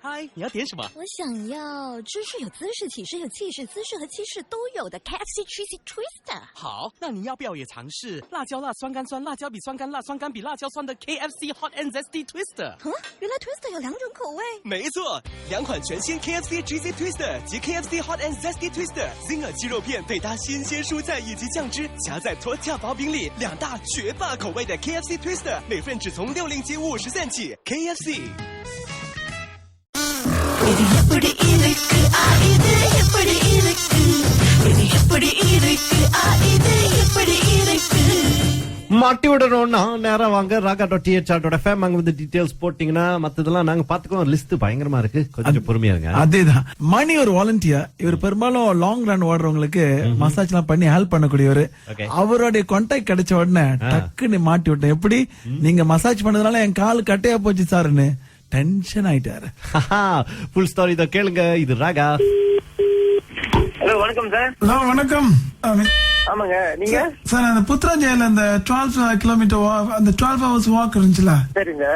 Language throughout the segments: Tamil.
嗨，你要点什么？我想要知识有姿势，体式有气势，姿势和气势都有的 KFC Cheesy Twister。好，那你要不要也尝试辣椒辣酸干酸，辣椒比酸干辣，酸干比辣椒酸的 KFC Hot and Zesty Twister？原来 Twister 有2种口味。没错，2款全新 KFC Cheesy Twister 及 KFC Hot and Zesty Twister。Zinger 鸡肉片配搭新鲜蔬菜以及酱汁，夹在tortilla薄饼里，2大绝霸口味的 KFC Twister， 每份只从60.50元起。KFC。மாட்டி விடணும்னா நேரா வாங்க raga.th.fm அங்க வந்து டீடைல்ஸ் போட்டீங்கன்னா மத்ததெல்லாம் நாங்க பாத்துக்குவோம். லிஸ்ட் பயங்கரமா இருக்கு, கொஞ்சம் பொறுமையா இருங்க. அதேதான். மணி ஒரு வாலண்டியர். இவர் பெரும்பாலும் லாங் ரன் ஓடுறவங்களுக்கு மசாஜ் எல்லாம் பண்ணி ஹெல்ப் பண்ணக்கூடியவர். அவருடைய கான்டாக்ட் கிடைச்ச உடனே டக்குன்னு மாட்டி விட்டேன். எப்படி நீங்க மசாஜ் பண்ணதுனால என் கால் கட்டையா போச்சு சார்னு டென்ஷன் ஆயிட்டாரு. ஃபுல் ஸ்டோரி இத கேளுங்க. இது ராகா. ஹலோ, வணக்கம் சார். ஹலோ, வணக்கம். ஆமாங்க, நீங்க? சார், அந்த புத்ராஜையில அந்த 12 கிலோமீட்டர் அந்த 12 hours வாக் இருந்துச்சுல. சரிங்க.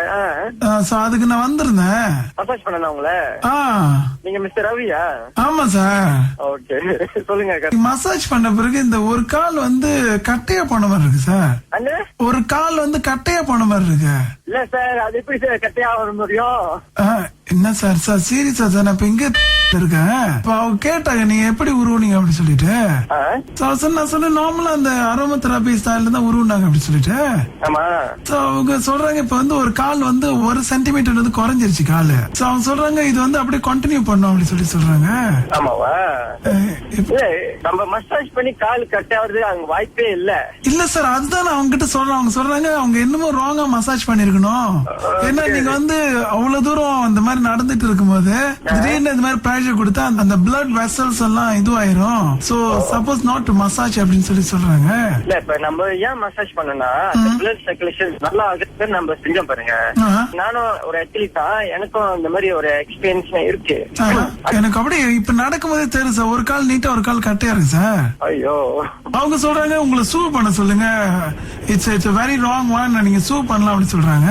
சோ அதுக்கு நான் வந்திருந்தேன். மசாஜ் பண்ணணும் உங்கள. நீங்க மிஸ்டர் ரவியா? ஆமா சார். ஓகே, சொல்லுங்க. மசாஜ் பண்ண பிறகு இந்த ஒரு கால் வந்து கட்டையா போன மாதிரி இருக்கு சார். ஒரு கால் வந்து கட்டையா போன மாதிரி இருக்கு. இல்ல சார், அது எப்படி சார் கட்டையா வர முடியும்? என்ன சார் சீரியஸா சார், நான் இப்ப இங்க இருக்கேன். இப்ப அவங்க கேட்டாங்க நீங்க எப்படி உருவுனீங்க அப்படி சொல்லிட்டு. நான் சொன்ன நார்மலா அந்த அரோமா தெரபி ஸ்டைல்ல தான் உருவுனாங்க அப்படி சொல்லிட்டு. அவங்க சொல்றாங்க இப்ப வந்து ஒரு கால் வந்து 1 சென்டிமீட்டர் வந்து குறைஞ்சிருச்சு காலு. அவங்க சொல்றாங்க இது வந்து அப்படியே கண்டினியூ பண்ணும் அப்படி சொல்லி சொல்றாங்க. ஆமாவா? நம்ம மசாஜ் பண்ணி கால் கட்டாவது அங்க வாய்ப்பே இல்ல. இல்ல சார், அதுதான் அவங்க கிட்ட சொல்றேன். அவங்க சொல்றாங்க அவங்க என்னமோ ராங்கா மசாஜ் பண்ணிருக்கணும். ஏன்னா நீங்க வந்து அவ்வளவு தூரம் இந்த மாதிரி நடந்துட்டு இருக்கும்போது திடீர்னு இந்த மாதிரி பிரஷர் கொடுத்தா அந்த பிளட் வெசல்ஸ் எல்லாம் இதுவாயிரும். So suppose not to massage அப்படின்னு சொல்லி சொல்றாங்க. இல்ல இப்ப நம்ம ஏன் மசாஜ் பண்ணனா அந்த பிளட் சர்க்குலேஷன் நல்லா ஆகுது நம்ம செஞ்சோம் பாருங்க. நானும் ஒரு அத்லீட் தான், எனக்கும் இந்த மாதிரி ஒரு எக்ஸ்பீரியன்ஸ் இருக்கு. எனக்கு அப்படி இப்ப நடக்கும்போதே தெரியும் சார், ஒரு கால் நீட்டா ஒரு கால் கட்டையா இருக்கு சார். ஐயோ, அவங்க சொல்றாங்க உங்களை சூ பண்ண சொல்லுங்க. இட்ஸ் வெரி ராங் ஒன், நீங்க சூ பண்ணலாம் அப்படின்னு சொல்றாங்க.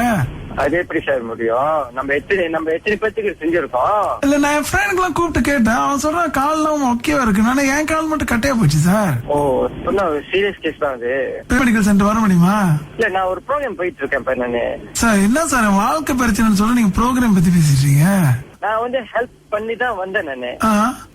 அது எப்படி சார் முடியும்? நம்ம எத்தனை பேத்துக்கு செஞ்சிருக்கோம். இல்ல, நான் என் ஃப்ரெண்டுக்கு எல்லாம் கூப்பிட்டு கேட்டேன். அவன் சொல்றான் கால் எல்லாம் ஓகேவா இருக்கு. ஆனா என் கால் மட்டும் கட்டையா போச்சு சார். ஓ, சீரியஸ் கேஸ் தான் அது. மெடிக்கல் சென்டர் வர முடியுமா? இல்ல, நான் ஒரு ப்ரோக்ராம் போயிட்டு இருக்கேன் இப்ப நானு. சார் என்ன சார் வாழ்க்கை பிரச்சனைன்னு சொல்ல நீங்க ப்ரோக்ராம் பத்தி பேசிட்டீங்க. நான் வந்து ஹெல்ப் பண்ணி தான் வந்தேன் நானு.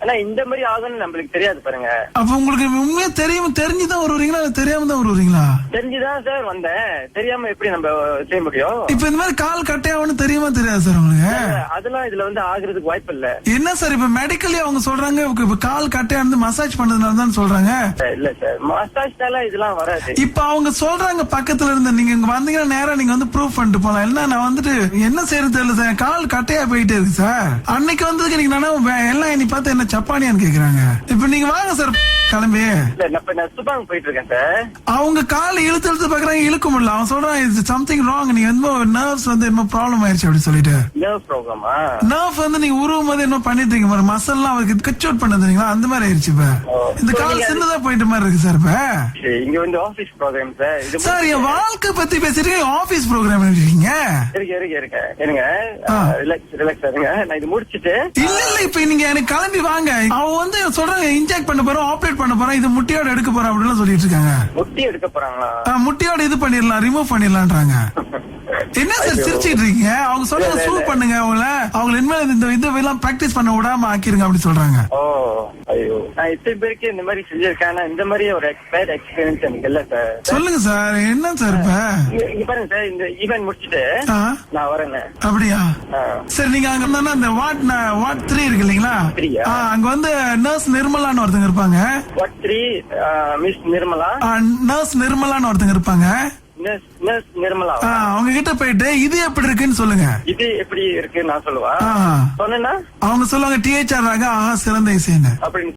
ஆனா இந்த மாதிரி ஆகும்னு நம்மளுக்கு தெரியாது பாருங்க. அப்ப உங்களுக்கு உண்மையா தெரிஞ்சுதான் வருவீங்களா இல்ல தெரியாம தான் வருவீங்களா? தெரிஞ்சுதான் சார் வந்தேன். தெரியாம எப்படி நம்ம செய்ய முடியும்? இப்ப இந்த மாதிரி கால் கட்டையாவன்னு தெரியுமா தெரியாது சார் உங்களுக்கு? அதெல்லாம் இதுல வந்து ஆகுறதுக்கு வாய்ப்பு இல்ல. என்ன சார் இப்ப மெடிக்கலி அவங்க சொல்றாங்க இப்ப கால் கட்டையானது மசாஜ் பண்ணதுனால தான் சொல்றாங்க. இல்ல சார், மசாஜ்னால இதெல்லாம் வராது. இப்ப அவங்க சொல்றாங்க பக்கத்துல இருந்து நீங்க இங்க வந்தீங்கன்னா நேரா நீங்க வந்து ப்ரூவ் பண்ணிட்டு போலாம். என்ன நான் வந்துட்டு என்ன செய்யறது தெரியல சார், கால் கட்டையா போயிட்டே இருக்கு சார். அன்னைக்கு வந்ததுக்கு நீங்க எல்லாம் என்னை பார்த்து என்ன சப்பானியான்னு கேக்குறாங்க. இப்ப நீங்க வாங்க சார் கிளம்பி. நான் சுபாங் போயிட்டு இருக்கேன் சார். அவங்க கால இழுத்து பாக்குறாங்க, இழுக்க முடியல. அவன் சொல்றான் சம்திங் ராங், நீங்க வந்து நர்வ்ஸ் வந்து என்ன ப்ராப்ளம் ஆயிருச்சு அப்படி சொல்லிட்டு. நர்வ் ப்ராப்ளமா? நர்வ் வந்து நீங்க உருவும் போது என்ன பண்ணிட்டு இருக்கீங்க, மசல் எல்லாம் அவருக்கு கட் அவுட் பண்ணதுங்களா அந்த மாதிரி ஆயிருச்சு. இப்ப இந்த கால் சின்னதா போயிட்ட மாதிரி இருக்கு சார். இப்ப இங்க வந்து ஆபீஸ் ப்ரோக்ராம் சார். சார் என் வாழ்க்கை பத்தி பேசிட்டு ஆபீஸ் ப்ரோக்ராம் இருக்கீங்க. இருங்க, ரிலாக்ஸ் இருங்க, நான் இது முடிச்சிட்டு. இல்ல இப்ப நீங்க எனக்கு கிளம்பி வாங்க. அவன் வந்து சொல்றாங்க இன்ஜெக்ட் பண்ண போறோம், ஆபரேட் பண்ண போறோம், இது முட்டியோட எடுக்க போறோம் அப்படின்னு சொல்லிட்டு இருக்காங்க. முட்டி எடுக்க போறாங்களா? முட்டியோட இது பண்ணிடலாம், ரிமூவ் பண்ணிடலான்றாங்க. என்ன சார் சிரிச்சிட்டு இருக்கீங்க? அவங்க சொல்றாங்க சூ பண்ணுங்க அவங்க இனிமேல் இந்த இதெல்லாம் பிராக்டிஸ் பண்ண விடாம ஆக்கிருங்க அப்படி சொல்றாங்க. ஓ ஐயோ, நான் இத்தனை பேருக்கு இந்த மாதிரி செஞ்சிருக்கேன். இந்த மாதிரி ஒரு எக்ஸ்பீரியன்ஸ் எனக்கு இல்ல சார். சொல்லுங்க சார், என்ன சார் இப்ப இங்க பாருங்க சார், இந்த ஈவென்ட் முடிச்சிட்டு நான் வரேன். அப்படியா? சரி, நீங்க அங்க இருந்தா அந்த வார்ட் 3 இருக்கு இல்லீங்களா? அங்க வந்து நர்ஸ் நிர்மலான்னு ஒருத்தங்க இருப்பாங்க. வார்ட் 3 மிஸ் நிர்மலா, நர்ஸ் நிர்மலான்னு ஒருத்தங்க இருப்பாங்க. நிர்மலா, அவங்க கிட்ட போயிட்டு இது எப்படி இருக்குன்னு சொல்லுங்க. இது எப்படி இருக்கு நான் சொல்லுவா சொன்னா அவங்க சொல்லுவாங்க THR ராகா சிறந்த இசைன்னு. அப்படின்னு